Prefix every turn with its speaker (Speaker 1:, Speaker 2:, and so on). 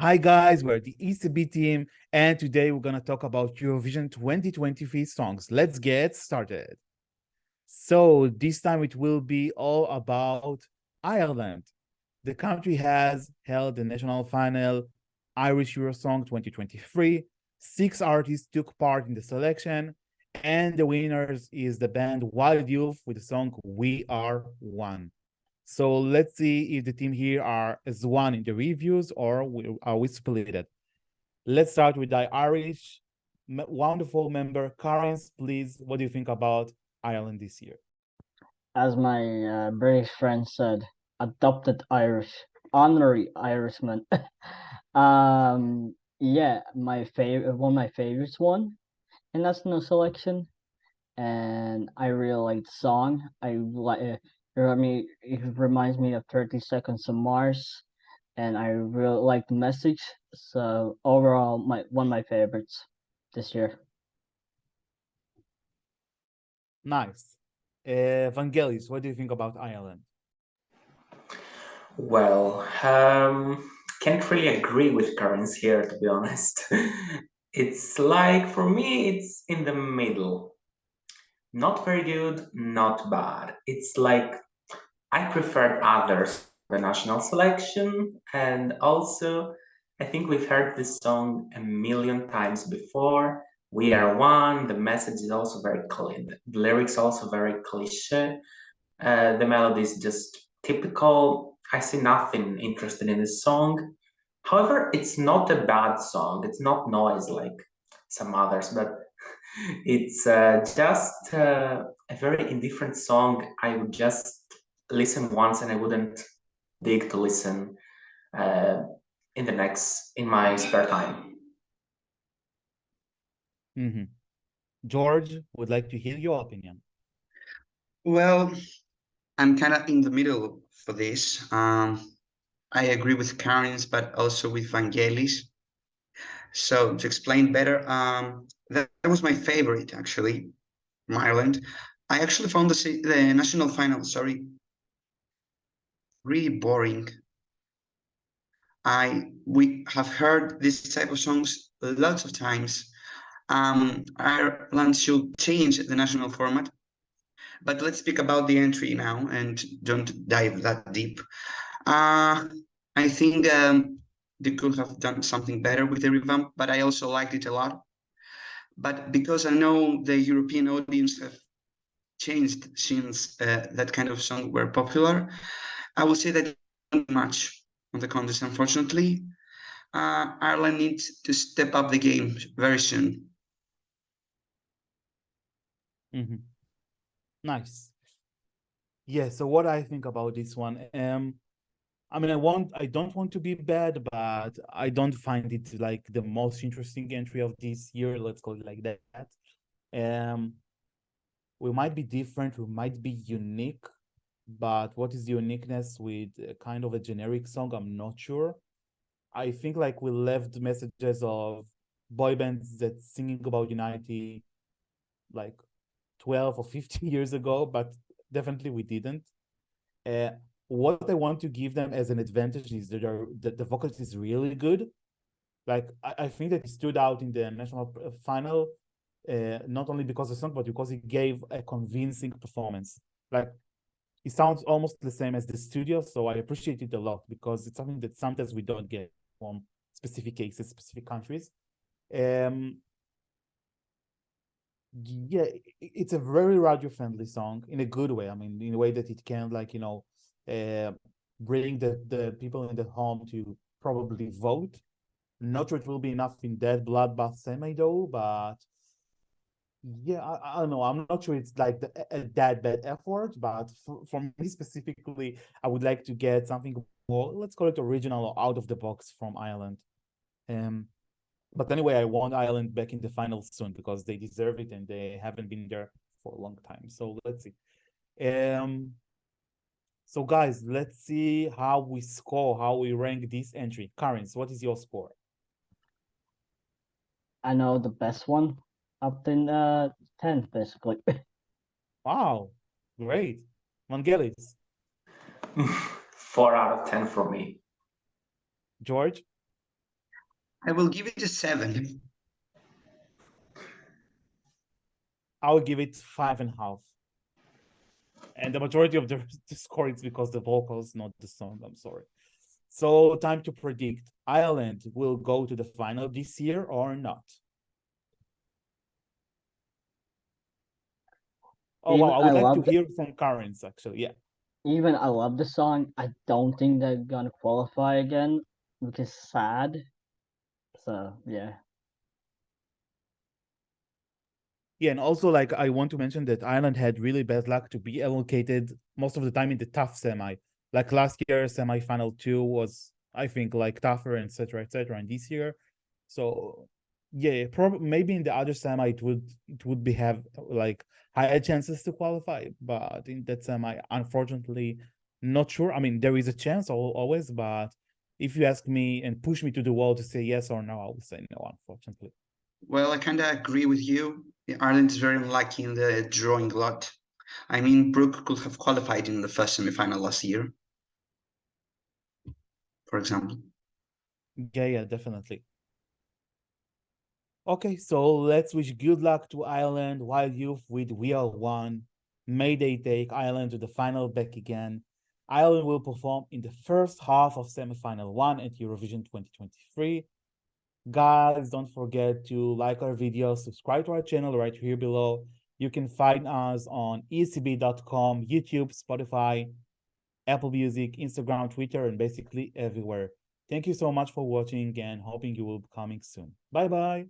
Speaker 1: Hi guys, we're the Escbeat team, and today we're gonna talk about Eurovision 2023 songs. Let's get started. So this time it will be all about Ireland. The country has held the national final Irish Eurosong 2023. 6 artists took part in the selection, and the winners is the band Wild Youth with the song We Are One. So let's see if the team here are as one in the reviews or are we split it. Let's start with the Irish wonderful member, Karens. Please, what do you think about Ireland this year?
Speaker 2: As my British friend said, adopted Irish, honorary Irishman. Yeah, my favorite, one of my favorites one in national selection, and I really like the song. It reminds me of 30 Seconds of Mars, and I really like the message. So overall, my one of my favorites this year.
Speaker 1: Nice. Vangelis, what do you think about Ireland?
Speaker 3: Well, can't really agree with Karen's here, to be honest. It's like, for me, it's in the middle. Not very good, not bad. It's like I preferred others, the national selection, and also I think we've heard this song a million times before. We are one. The message is also very clean. The lyrics also very cliche. The melody is just typical. I see nothing interesting in this song. However, it's not a bad song. It's not noise like some others, but it's just a very indifferent song. I would just listen once and I wouldn't dig to listen uh, in my spare time.
Speaker 1: Mm-hmm. George, would like to hear your opinion.
Speaker 4: Well, I'm kind of in the middle for this. I agree with Karen's, but also with Vangelis. So to explain better, that was my favorite actually, from Ireland. I actually found the national final, sorry, really boring. We have heard this type of songs lots of times. Ireland should change the national format. But let's speak about the entry now and don't dive that deep. I think they could have done something better with the revamp, but I also liked it a lot. But because I know the European audience have changed since that kind of song were popular, I would say that not much on the contest, unfortunately. Ireland needs to step up the game very soon.
Speaker 1: Mm-hmm. Nice. Yeah, so what I think about this one, I mean, I don't want to be bad, but I don't find it like the most interesting entry of this year. Let's call it like that. Um, we might be different, we might be unique, but what is the uniqueness with kind of a generic song? I'm not sure. I think like we left messages of boy bands that singing about unity like 12 or 15 years ago, but definitely we didn't. Uh, what I want to give them as an advantage is that the vocalist is really good. Like I think that he stood out in the national final, not only because of the song, but because he gave a convincing performance. Like it sounds almost the same as the studio, so I appreciate it a lot because it's something that sometimes we don't get from specific cases, specific countries. Yeah, it's a very radio friendly song in a good way. I mean, in a way that it can like uh, bring the people in the home to probably vote. Not sure it will be enough in that bloodbath semi though, but yeah, I don't know. I'm not sure it's like that bad effort, but for me specifically, I would like to get something more, let's call it original or out of the box from Ireland. Um, but anyway, I want Ireland back in the final soon because they deserve it and they haven't been there for a long time. So let's see. Um, so guys, let's see how we score, how we rank this entry. Karens, what is your score?
Speaker 2: I know the best one up in 10th basically.
Speaker 1: Wow, great. Vangelis,
Speaker 3: 4 out of 10 for me.
Speaker 1: George,
Speaker 4: I will give it a 7.
Speaker 1: I will give it 5.5. And the majority of the score is because the vocals, not the song. I'm sorry. So time to predict. Ireland will go to the final this year or not? Oh wow, I would like to hear from Karen's actually. Yeah.
Speaker 2: Even I love the song. I don't think they're gonna qualify again, which is sad. So yeah.
Speaker 1: Yeah, and also like I want to mention that Ireland had really bad luck to be allocated most of the time in the tough semi. Like last year, semi-final 2 was, I think, like tougher, and etc. etc. And this year, so yeah, probably maybe in the other semi it would be have like higher chances to qualify, but in that semi, unfortunately, not sure. I mean, there is a chance always, but if you ask me and push me to the wall to say yes or no, I will say no, unfortunately.
Speaker 4: Well, I kind of agree with you. Ireland is very unlucky in the drawing lot. I mean, Brooke could have qualified in the first semi-final last year, for example.
Speaker 1: Yeah, definitely. Okay, so let's wish good luck to Ireland, Wild Youth with We Are One. May they take Ireland to the final back again. Ireland will perform in the first half of semi-final 1 at Eurovision 2023. Guys, don't forget to like our video, subscribe to our channel right here below. You can find us on escbeat.com, YouTube, Spotify, Apple Music, Instagram, Twitter, and basically everywhere. Thank you so much for watching and hoping you will be coming soon. Bye-bye.